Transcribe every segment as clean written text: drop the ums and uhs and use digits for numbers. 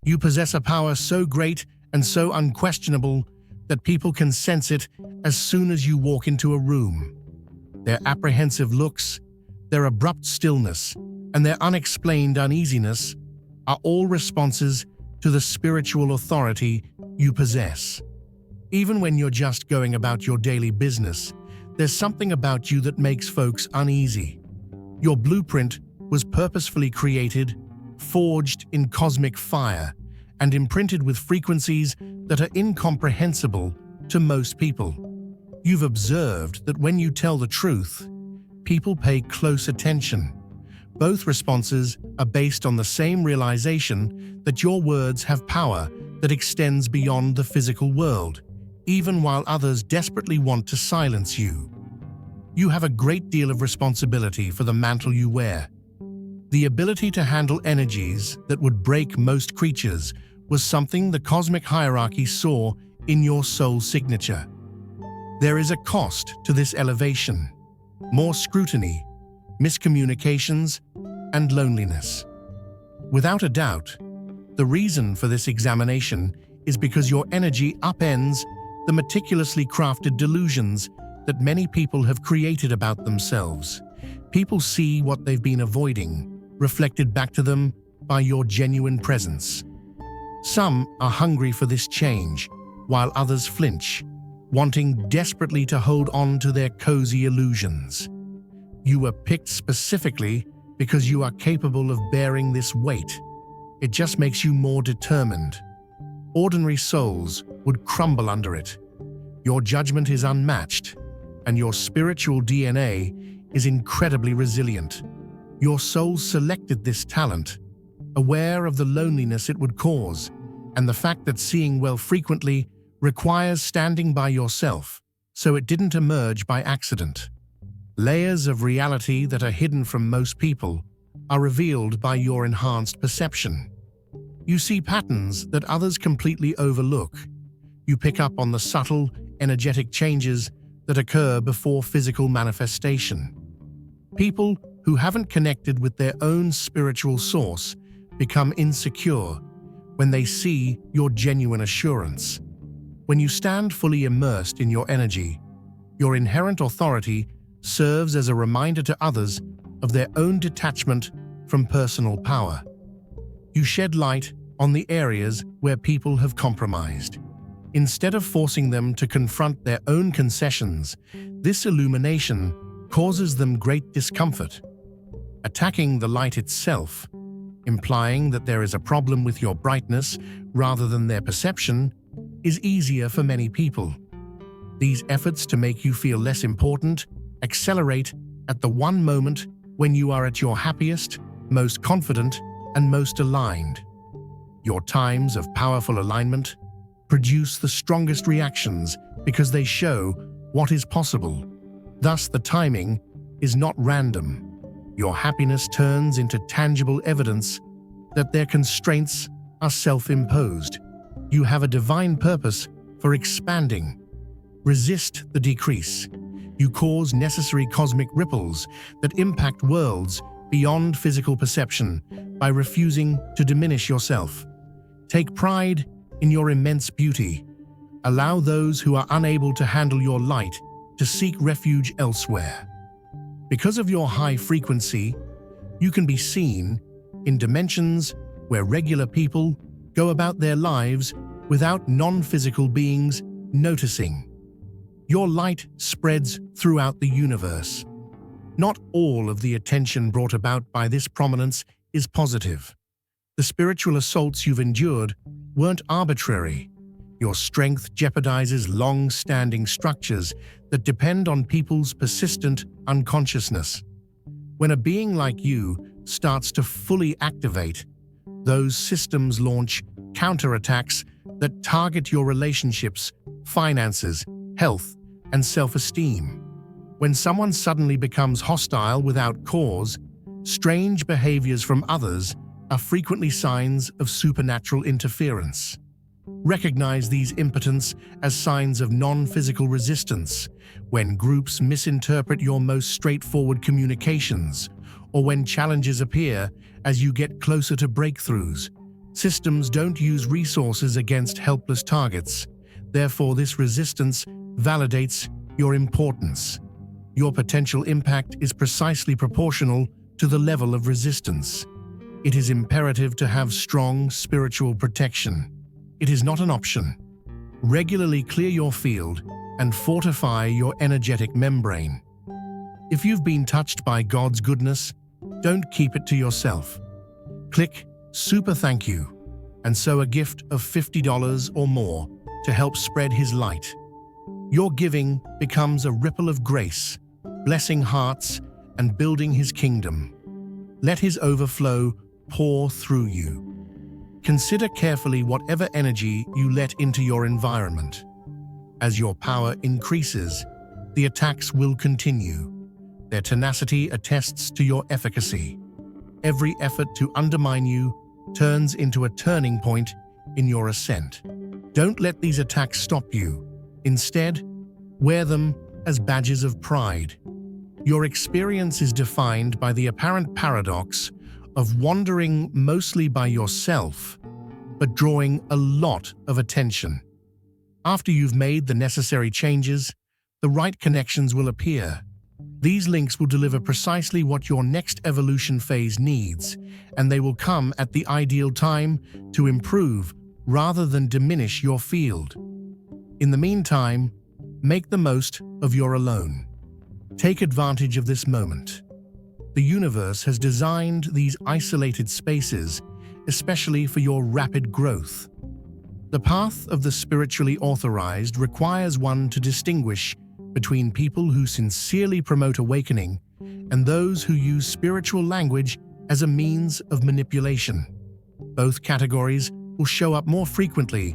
You possess a power so great and so unquestionable that people can sense it as soon as you walk into a room. Their apprehensive looks, their abrupt stillness, and their unexplained uneasiness are all responses to the spiritual authority you possess. Even when you're just going about your daily business, there's something about you that makes folks uneasy. Your blueprint was purposefully created, forged in cosmic fire, and imprinted with frequencies that are incomprehensible to most people. You've observed that when you tell the truth, people pay close attention. Both responses are based on the same realization that your words have power that extends beyond the physical world, even while others desperately want to silence you. You have a great deal of responsibility for the mantle you wear. The ability to handle energies that would break most creatures was something the cosmic hierarchy saw in your soul signature. There is a cost to this elevation: more scrutiny, miscommunications, and loneliness. Without a doubt, the reason for this examination is because your energy upends the meticulously crafted delusions that many people have created about themselves. People see what they've been avoiding, reflected back to them by your genuine presence. Some are hungry for this change, while others flinch, wanting desperately to hold on to their cozy illusions. You were picked specifically because you are capable of bearing this weight. It just makes you more determined. Ordinary souls would crumble under it. Your judgment is unmatched, and your spiritual DNA is incredibly resilient. Your soul selected this talent, aware of the loneliness it would cause, and the fact that seeing well frequently requires standing by yourself, so it didn't emerge by accident. Layers of reality that are hidden from most people are revealed by your enhanced perception. You see patterns that others completely overlook. You pick up on the subtle, energetic changes that occur before physical manifestation. People who haven't connected with their own spiritual source become insecure when they see your genuine assurance. When you stand fully immersed in your energy, your inherent authority serves as a reminder to others of their own detachment from personal power. You shed light on the areas where people have compromised. Instead of forcing them to confront their own concessions, this illumination causes them great discomfort. Attacking the light itself, implying that there is a problem with your brightness rather than their perception, is easier for many people. These efforts to make you feel less important accelerate at the one moment when you are at your happiest, most confident, and most aligned. Your times of powerful alignment produce the strongest reactions because they show what is possible. Thus, the timing is not random. Your happiness turns into tangible evidence that their constraints are self-imposed. You have a divine purpose for expanding. Resist the decrease. You cause necessary cosmic ripples that impact worlds beyond physical perception by refusing to diminish yourself. Take pride in your immense beauty. Allow those who are unable to handle your light to seek refuge elsewhere. Because of your high frequency, you can be seen in dimensions where regular people go about their lives without non-physical beings noticing. Your light spreads throughout the universe. Not all of the attention brought about by this prominence is positive. The spiritual assaults you've endured weren't arbitrary. Your strength jeopardizes long-standing structures that depend on people's persistent unconsciousness. When a being like you starts to fully activate, those systems launch counterattacks that target your relationships, finances, health, and self-esteem. When someone suddenly becomes hostile without cause, strange behaviors from others are frequently signs of supernatural interference. Recognize these impotents as signs of non-physical resistance when groups misinterpret your most straightforward communications, or when challenges appear as you get closer to breakthroughs. Systems don't use resources against helpless targets. Therefore, this resistance validates your importance. Your potential impact is precisely proportional to the level of resistance. It is imperative to have strong spiritual protection. It is not an option. Regularly clear your field and fortify your energetic membrane. If you've been touched by God's goodness, don't keep it to yourself. Click Super Thank You and sow a gift of $50 or more to help spread His light. Your giving becomes a ripple of grace, blessing hearts and building His kingdom. Let His overflow pour through you. Consider carefully whatever energy you let into your environment. As your power increases, the attacks will continue. Their tenacity attests to your efficacy. Every effort to undermine you turns into a turning point in your ascent. Don't let these attacks stop you. Instead, wear them as badges of pride. Your experience is defined by the apparent paradox of wandering mostly by yourself, but drawing a lot of attention. After you've made the necessary changes, the right connections will appear. These links will deliver precisely what your next evolution phase needs, and they will come at the ideal time to improve rather than diminish your field. In the meantime, make the most of your alone. Take advantage of this moment. The universe has designed these isolated spaces especially for your rapid growth. The path of the spiritually authorized requires one to distinguish between people who sincerely promote awakening and those who use spiritual language as a means of manipulation. Both categories will show up more frequently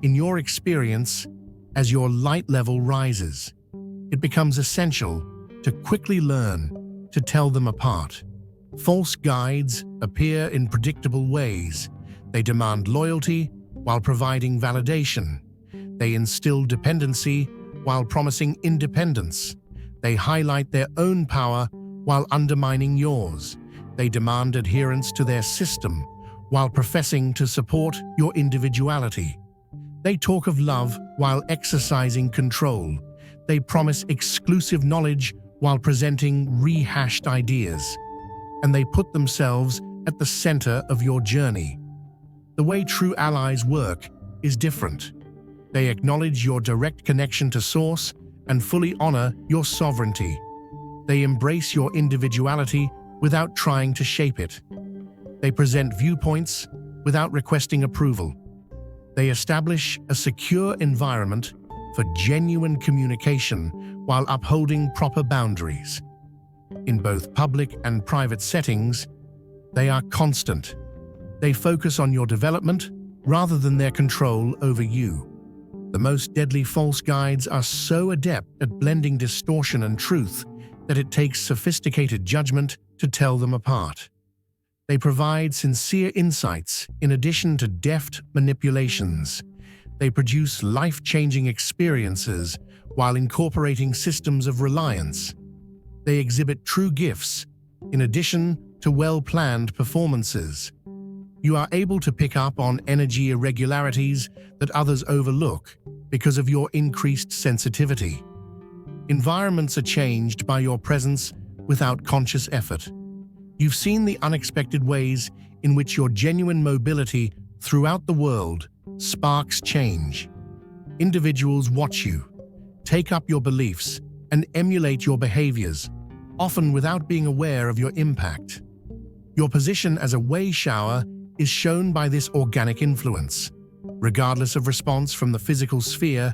in your experience as your light level rises. It becomes essential to quickly learn to tell them apart. False guides appear in predictable ways. They demand loyalty while providing validation. They instill dependency while promising independence. They highlight their own power while undermining yours. They demand adherence to their system while professing to support your individuality. They talk of love while exercising control. They promise exclusive knowledge while presenting rehashed ideas. And they put themselves at the center of your journey. The way true allies work is different. They acknowledge your direct connection to Source and fully honor your sovereignty. They embrace your individuality without trying to shape it. They present viewpoints without requesting approval. They establish a secure environment for genuine communication while upholding proper boundaries. In both public and private settings, they are constant. They focus on your development rather than their control over you. The most deadly false guides are so adept at blending distortion and truth that it takes sophisticated judgment to tell them apart. They provide sincere insights in addition to deft manipulations. They produce life-changing experiences while incorporating systems of reliance. They exhibit true gifts in addition to well-planned performances. You are able to pick up on energy irregularities that others overlook because of your increased sensitivity. Environments are changed by your presence without conscious effort. You've seen the unexpected ways in which your genuine mobility throughout the world sparks change. Individuals watch you, take up your beliefs, and emulate your behaviors, often without being aware of your impact. Your position as a way shower is shown by this organic influence. Regardless of response from the physical sphere,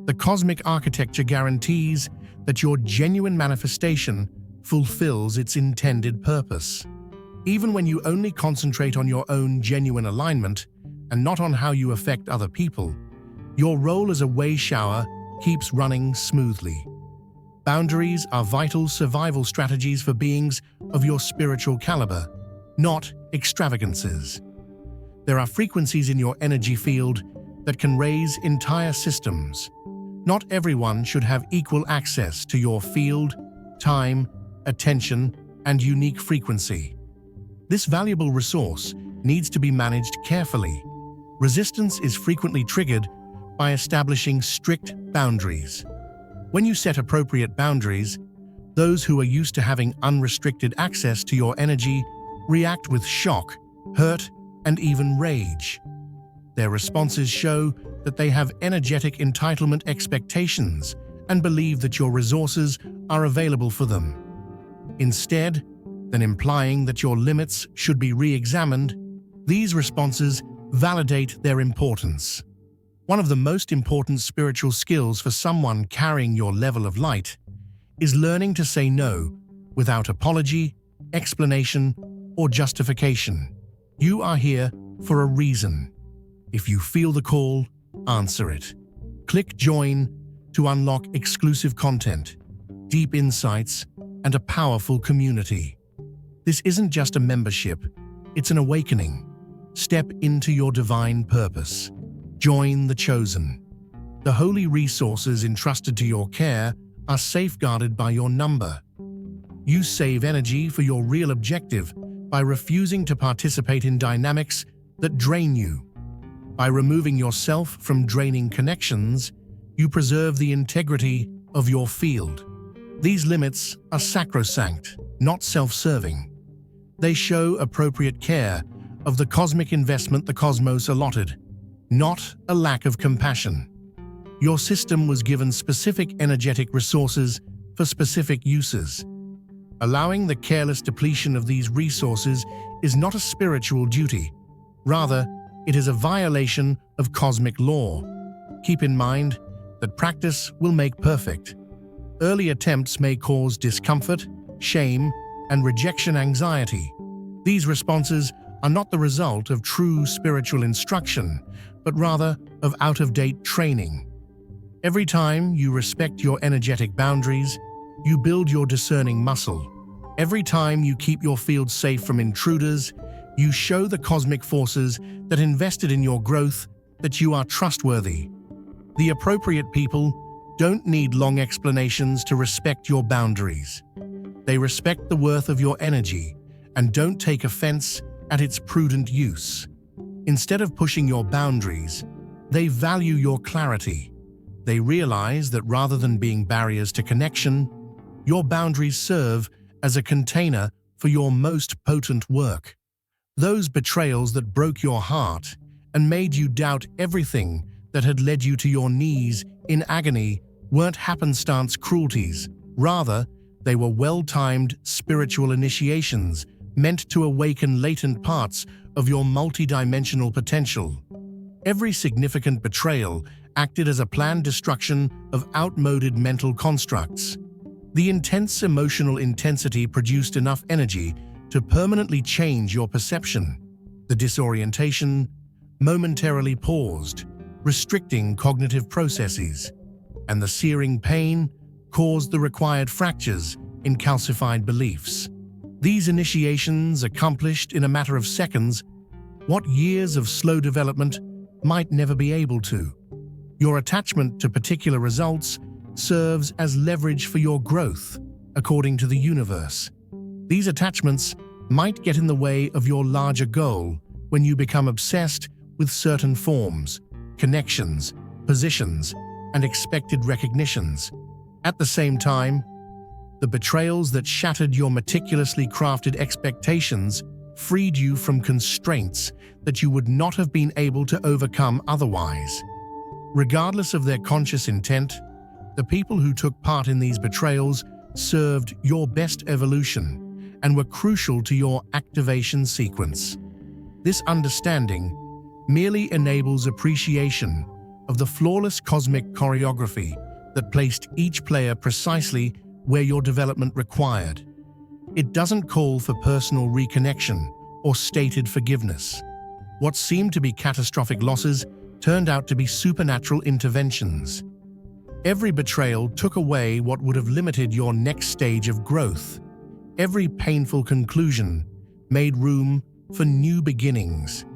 the cosmic architecture guarantees that your genuine manifestation fulfills its intended purpose. Even when you only concentrate on your own genuine alignment and not on how you affect other people, your role as a way shower keeps running smoothly. Boundaries are vital survival strategies for beings of your spiritual caliber, not extravagances. There are frequencies in your energy field that can raise entire systems. Not everyone should have equal access to your field, time, attention, and unique frequency. This valuable resource needs to be managed carefully. Resistance is frequently triggered by establishing strict boundaries. When you set appropriate boundaries, those who are used to having unrestricted access to your energy react with shock, hurt, and even rage. Their responses show that they have energetic entitlement expectations and believe that your resources are available for them. Instead, than implying that your limits should be re-examined, these responses validate their importance. One of the most important spiritual skills for someone carrying your level of light is learning to say no without apology, explanation, or justification. You are here for a reason. If you feel the call, answer it. Click Join to unlock exclusive content, deep insights, and a powerful community. This isn't just a membership, it's an awakening. Step into your divine purpose. Join the chosen. The holy resources entrusted to your care are safeguarded by your number. You save energy for your real objective by refusing to participate in dynamics that drain you. By removing yourself from draining connections, you preserve the integrity of your field. These limits are sacrosanct, not self-serving. They show appropriate care of the cosmic investment the cosmos allotted, not a lack of compassion. Your system was given specific energetic resources for specific uses. Allowing the careless depletion of these resources is not a spiritual duty. Rather, it is a violation of cosmic law. Keep in mind that practice will make perfect. Early attempts may cause discomfort, shame, and rejection anxiety. These responses are not the result of true spiritual instruction, but rather of out-of-date training. Every time you respect your energetic boundaries, you build your discerning muscle. Every time you keep your field safe from intruders, you show the cosmic forces that invested in your growth that you are trustworthy. The appropriate people don't need long explanations to respect your boundaries. They respect the worth of your energy and don't take offense at its prudent use. Instead of pushing your boundaries, they value your clarity. They realize that rather than being barriers to connection, your boundaries serve as a container for your most potent work. Those betrayals that broke your heart and made you doubt everything that had led you to your knees in agony weren't happenstance cruelties. Rather, they were well-timed spiritual initiations meant to awaken latent parts of your multidimensional potential. Every significant betrayal acted as a planned destruction of outmoded mental constructs. The intense emotional intensity produced enough energy to permanently change your perception. The disorientation momentarily paused, restricting cognitive processes, and the searing pain caused the required fractures in calcified beliefs. These initiations accomplished in a matter of seconds what years of slow development might never be able to. Your attachment to particular results serves as leverage for your growth, according to the universe. These attachments might get in the way of your larger goal when you become obsessed with certain forms, connections, positions, and expected recognitions. At the same time, the betrayals that shattered your meticulously crafted expectations freed you from constraints that you would not have been able to overcome otherwise. Regardless of their conscious intent, the people who took part in these betrayals served your best evolution and were crucial to your activation sequence. This understanding merely enables appreciation of the flawless cosmic choreography that placed each player precisely where your development required. It doesn't call for personal reconnection or stated forgiveness. What seemed to be catastrophic losses turned out to be supernatural interventions. Every betrayal took away what would have limited your next stage of growth. Every painful conclusion made room for new beginnings.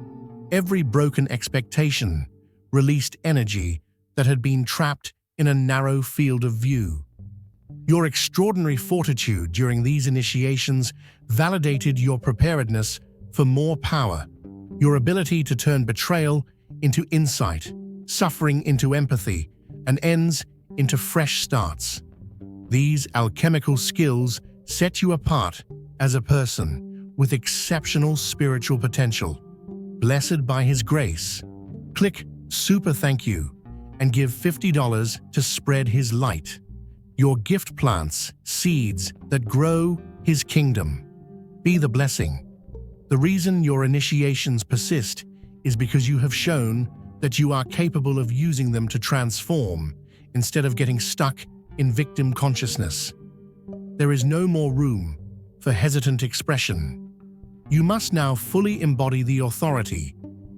Every broken expectation released energy that had been trapped in a narrow field of view. Your extraordinary fortitude during these initiations validated your preparedness for more power. your ability to turn betrayal into insight, suffering into empathy, and ends into fresh starts. These alchemical skills set you apart as a person with exceptional spiritual potential. Blessed by His grace. Click Super Thank You and give $50 to spread His light. Your gift plants seeds that grow His kingdom. Be the blessing. The reason your initiations persist is because you have shown that you are capable of using them to transform instead of getting stuck in victim consciousness. There is no more room for hesitant expression. You must now fully embody the authority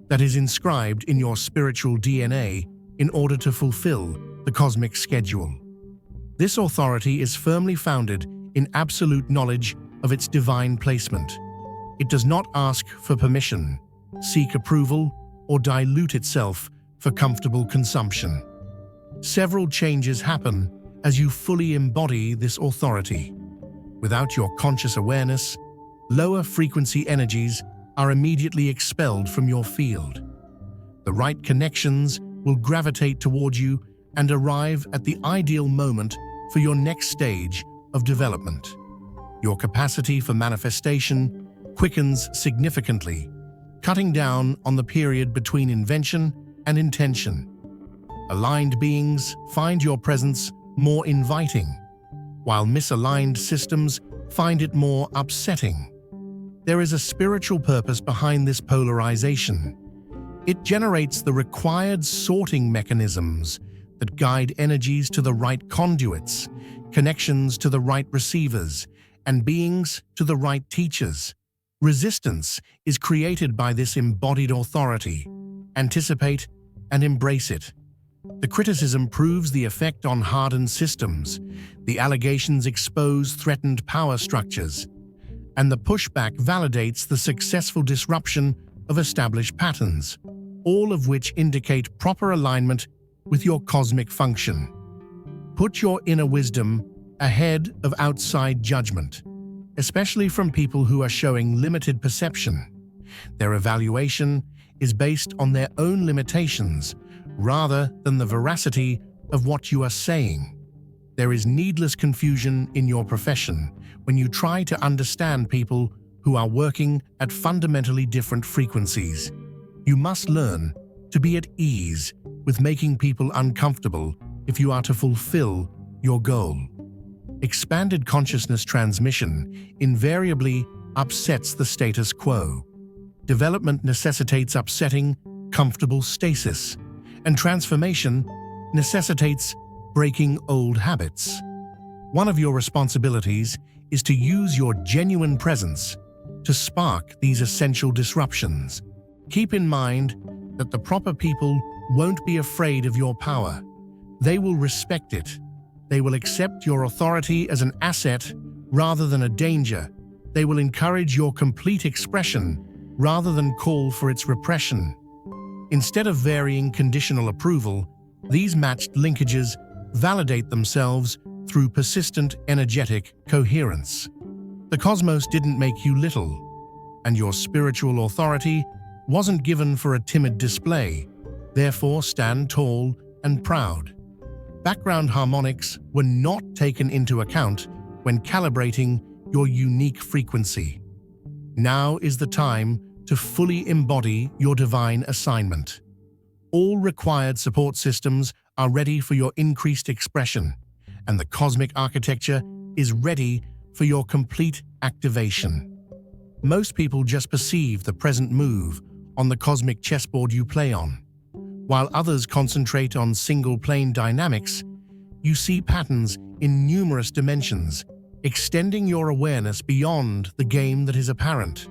that is inscribed in your spiritual DNA in order to fulfill the cosmic schedule. This authority is firmly founded in absolute knowledge of its divine placement. It does not ask for permission, seek approval, or dilute itself for comfortable consumption. Several changes happen as you fully embody this authority. Without your conscious awareness, lower frequency energies are immediately expelled from your field. The right connections will gravitate toward you and arrive at the ideal moment for your next stage of development. Your capacity for manifestation quickens significantly, cutting down on the period between invention and intention. Aligned beings find your presence more inviting, while misaligned systems find it more upsetting. There is a spiritual purpose behind this polarization. It generates the required sorting mechanisms that guide energies to the right conduits, connections to the right receivers, and beings to the right teachers. Resistance is created by this embodied authority. Anticipate and embrace it. The criticism proves the effect on hardened systems, the allegations expose threatened power structures, and the pushback validates the successful disruption of established patterns, all of which indicate proper alignment with your cosmic function. Put your inner wisdom ahead of outside judgment, especially from people who are showing limited perception. Their evaluation is based on their own limitations rather than the veracity of what you are saying. There is needless confusion in your profession when you try to understand people who are working at fundamentally different frequencies. You must learn to be at ease with making people uncomfortable if you are to fulfill your goal. Expanded consciousness transmission invariably upsets the status quo. Development necessitates upsetting comfortable stasis, and transformation necessitates breaking old habits. One of your responsibilities is to use your genuine presence to spark these essential disruptions. Keep in mind that the proper people won't be afraid of your power. They will respect it. They will accept your authority as an asset rather than a danger. They will encourage your complete expression rather than call for its repression. Instead of varying conditional approval, these matched linkages validate themselves through persistent energetic coherence. The cosmos didn't make you little, and your spiritual authority wasn't given for a timid display. Therefore, stand tall and proud. Background harmonics were not taken into account when calibrating your unique frequency. Now is the time to fully embody your divine assignment. All required support systems are ready for your increased expression, and the cosmic architecture is ready for your complete activation. Most people just perceive the present move on the cosmic chessboard you play on. While others concentrate on single-plane dynamics, you see patterns in numerous dimensions, extending your awareness beyond the game that is apparent.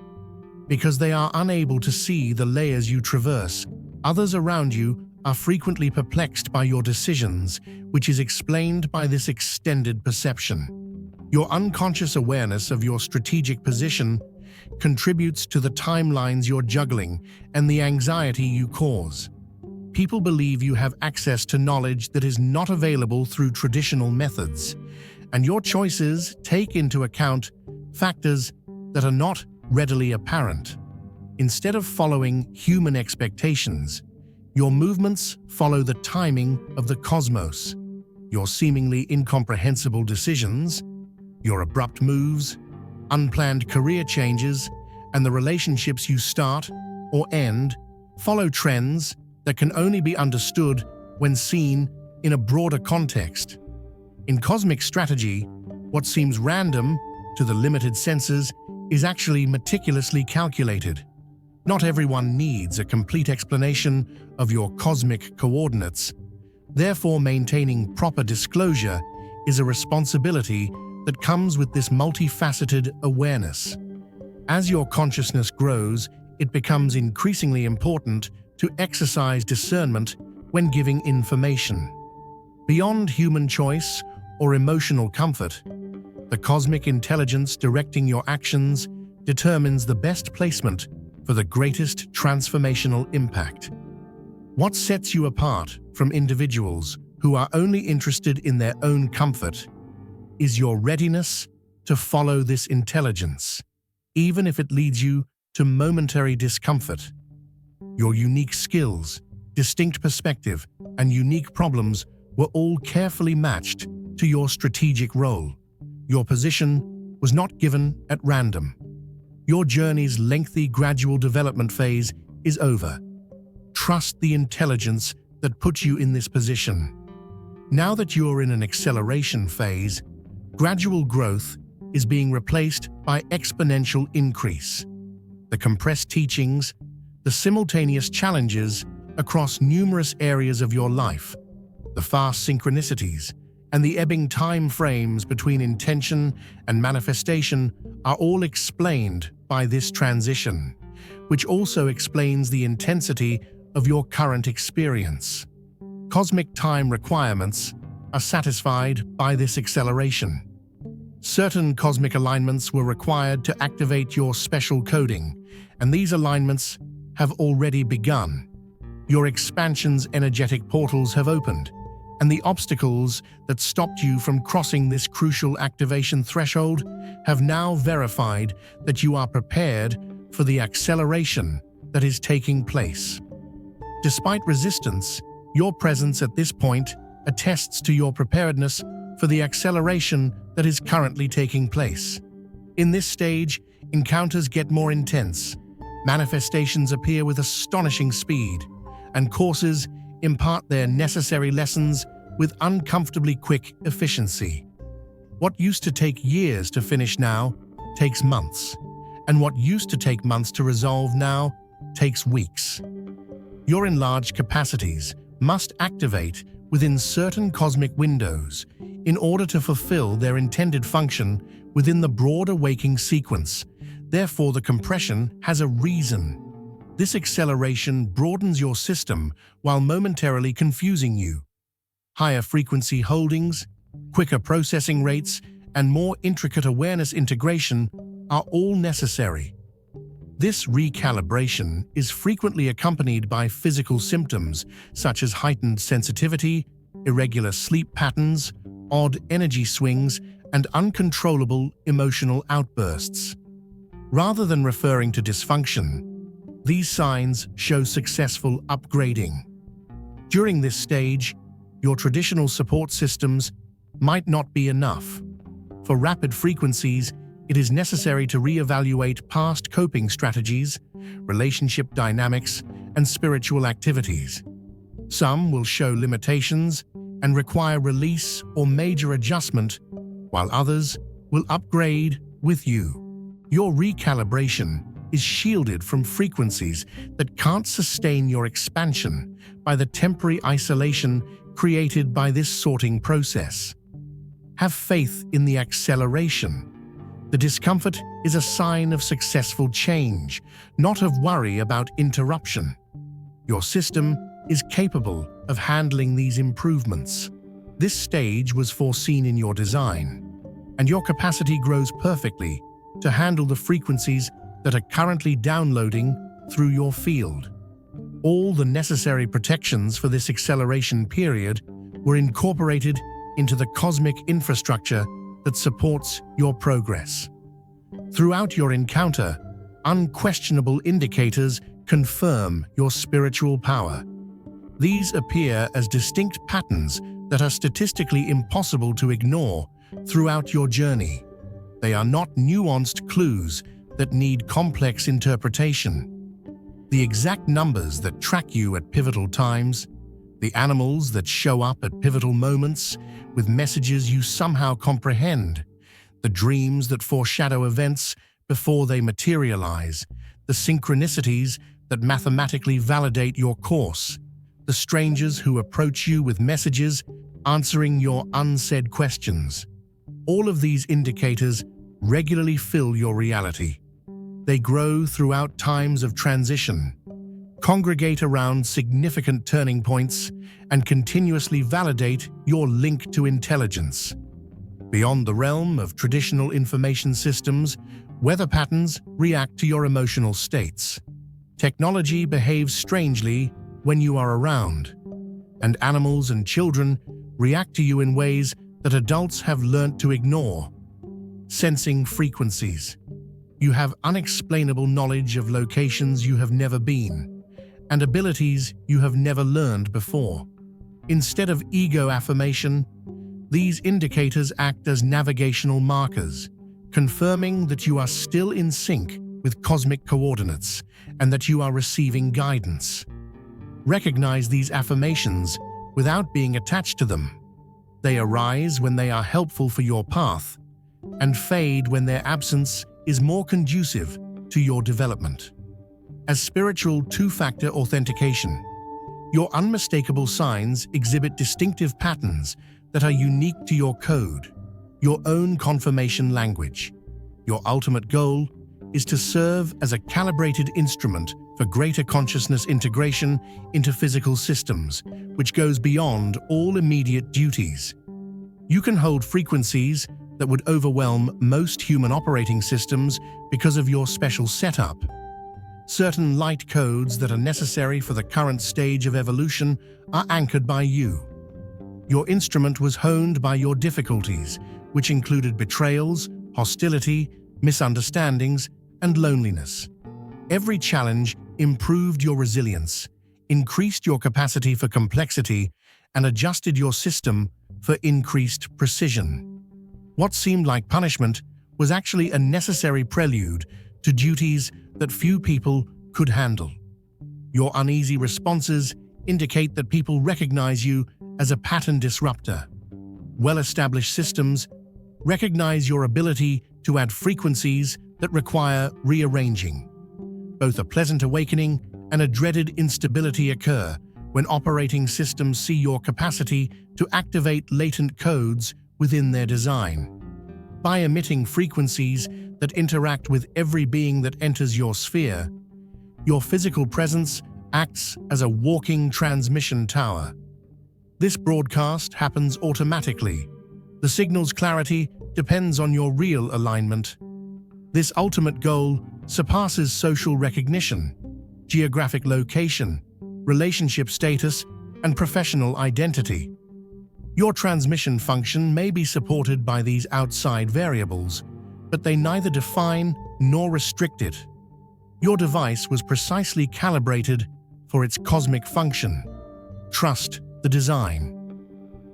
Because they are unable to see the layers you traverse, others around you are frequently perplexed by your decisions, which is explained by this extended perception. Your unconscious awareness of your strategic position contributes to the timelines you're juggling and the anxiety you cause. People believe you have access to knowledge that is not available through traditional methods, and your choices take into account factors that are not readily apparent. Instead of following human expectations, your movements follow the timing of the cosmos. Your seemingly incomprehensible decisions, your abrupt moves, unplanned career changes, and the relationships you start or end follow trends that can only be understood when seen in a broader context. In cosmic strategy, what seems random to the limited senses is actually meticulously calculated. Not everyone needs a complete explanation of your cosmic coordinates. Therefore, maintaining proper disclosure is a responsibility that comes with this multifaceted awareness. As your consciousness grows, it becomes increasingly important to exercise discernment when giving information. Beyond human choice or emotional comfort, the cosmic intelligence directing your actions determines the best placement for the greatest transformational impact. What sets you apart from individuals who are only interested in their own comfort is your readiness to follow this intelligence, even if it leads you to momentary discomfort. Your unique skills, distinct perspective, and unique problems were all carefully matched to your strategic role. Your position was not given at random. Your journey's lengthy gradual development phase is over. Trust the intelligence that puts you in this position. Now that you're in an acceleration phase, gradual growth is being replaced by exponential increase. The compressed teachings, the simultaneous challenges across numerous areas of your life, the fast synchronicities, and the ebbing time frames between intention and manifestation are all explained by this transition, which also explains the intensity of your current experience. Cosmic time requirements are satisfied by this acceleration. Certain cosmic alignments were required to activate your special coding, and these alignments have already begun. Your expansion's energetic portals have opened, and the obstacles that stopped you from crossing this crucial activation threshold have now verified that you are prepared for the acceleration that is taking place. Despite resistance, your presence at this point attests to your preparedness for the acceleration that is currently taking place. In this stage, encounters get more intense, manifestations appear with astonishing speed, and courses impart their necessary lessons with uncomfortably quick efficiency. What used to take years to finish now takes months, and what used to take months to resolve now takes weeks. Your enlarged capacities must activate within certain cosmic windows in order to fulfill their intended function within the broader waking sequence. Therefore, the compression has a reason. This acceleration broadens your system while momentarily confusing you. Higher frequency holdings, quicker processing rates, and more intricate awareness integration are all necessary. This recalibration is frequently accompanied by physical symptoms such as heightened sensitivity, irregular sleep patterns, odd energy swings, and uncontrollable emotional outbursts. Rather than referring to dysfunction, these signs show successful upgrading. During this stage, your traditional support systems might not be enough. For rapid frequencies, it is necessary to reevaluate past coping strategies, relationship dynamics, and spiritual activities. Some will show limitations and require release or major adjustment, while others will upgrade with you. Your recalibration is shielded from frequencies that can't sustain your expansion by the temporary isolation created by this sorting process. Have faith in the acceleration. The discomfort is a sign of successful change, not of worry about interruption. Your system is capable of handling these improvements. This stage was foreseen in your design, and your capacity grows perfectly to handle the frequencies that are currently downloading through your field. All the necessary protections for this acceleration period were incorporated into the cosmic infrastructure that supports your progress. Throughout your encounter, unquestionable indicators confirm your spiritual power. These appear as distinct patterns that are statistically impossible to ignore throughout your journey. They are not nuanced clues that need complex interpretation. The exact numbers that track you at pivotal times, the animals that show up at pivotal moments with messages you somehow comprehend, the dreams that foreshadow events before they materialize, the synchronicities that mathematically validate your course, the strangers who approach you with messages answering your unsaid questions. All of these indicators regularly fill your reality. They grow throughout times of transition, congregate around significant turning points, and continuously validate your link to intelligence. Beyond the realm of traditional information systems, weather patterns react to your emotional states. Technology behaves strangely when you are around, and animals and children react to you in ways that adults have learnt to ignore. Sensing frequencies. You have unexplainable knowledge of locations you have never been, and abilities you have never learned before. Instead of ego affirmation, these indicators act as navigational markers, confirming that you are still in sync with cosmic coordinates and that you are receiving guidance. Recognize these affirmations without being attached to them. They arise when they are helpful for your path and fade when their absence is more conducive to your development. As spiritual two-factor authentication, your unmistakable signs exhibit distinctive patterns that are unique to your code, your own confirmation language. Your ultimate goal is to serve as a calibrated instrument for greater consciousness integration into physical systems, which goes beyond all immediate duties. You can hold frequencies that would overwhelm most human operating systems because of your special setup. Certain light codes that are necessary for the current stage of evolution are anchored by you. Your instrument was honed by your difficulties, which included betrayals, hostility, misunderstandings, and loneliness. Every challenge improved your resilience, increased your capacity for complexity, and adjusted your system for increased precision. What seemed like punishment was actually a necessary prelude to duties that few people could handle. Your uneasy responses indicate that people recognize you as a pattern disruptor. Well-established systems recognize your ability to add frequencies that require rearranging. Both a pleasant awakening and a dreaded instability occur when operating systems see your capacity to activate latent codes within their design. By emitting frequencies that interact with every being that enters your sphere, your physical presence acts as a walking transmission tower. This broadcast happens automatically. The signal's clarity depends on your real alignment. This ultimate goal surpasses social recognition, geographic location, relationship status, and professional identity. Your transmission function may be supported by these outside variables, but they neither define nor restrict it. Your device was precisely calibrated for its cosmic function. Trust the design.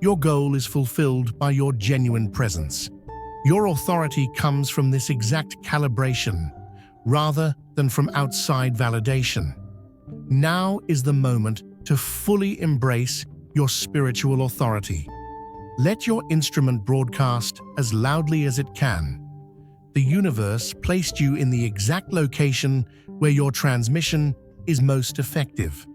Your goal is fulfilled by your genuine presence. Your authority comes from this exact calibration, rather than from outside validation. Now is the moment to fully embrace your spiritual authority. Let your instrument broadcast as loudly as it can. The universe placed you in the exact location where your transmission is most effective.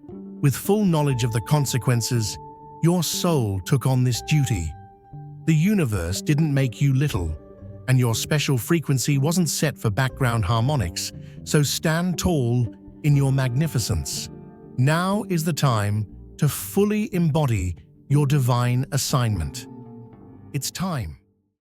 With full knowledge of the consequences, your soul took on this duty. The universe didn't make you little, and your special frequency wasn't set for background harmonics, so stand tall in your magnificence. Now is the time to fully embody your divine assignment. It's time.